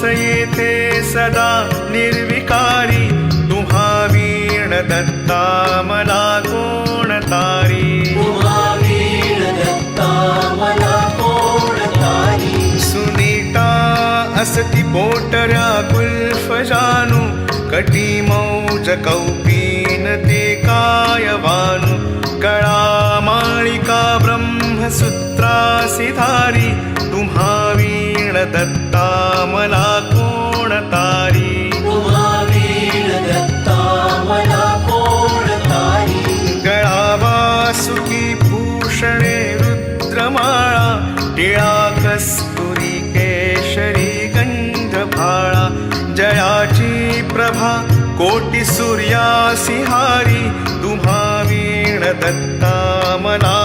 येथे सदा निर्विकारी, तुम्हा वीण दत्ता मला कोण तारी. सुनीता असती पोटऱ्या कुल्फ जानू, कटी मौज कौपीन ते कायवानु. कळा माळिका ब्रह्मसूत्रासी धारी, तुम्हा वीण दत्ता मला कोण तारी. गळा वासुकी भूषणे रुद्रमाळा, टिळा कस्तुरी केशरी गंधभाळा. जयाची प्रभा कोटी सूर्यासी हारी, तुम्हा वीण दत्ता मला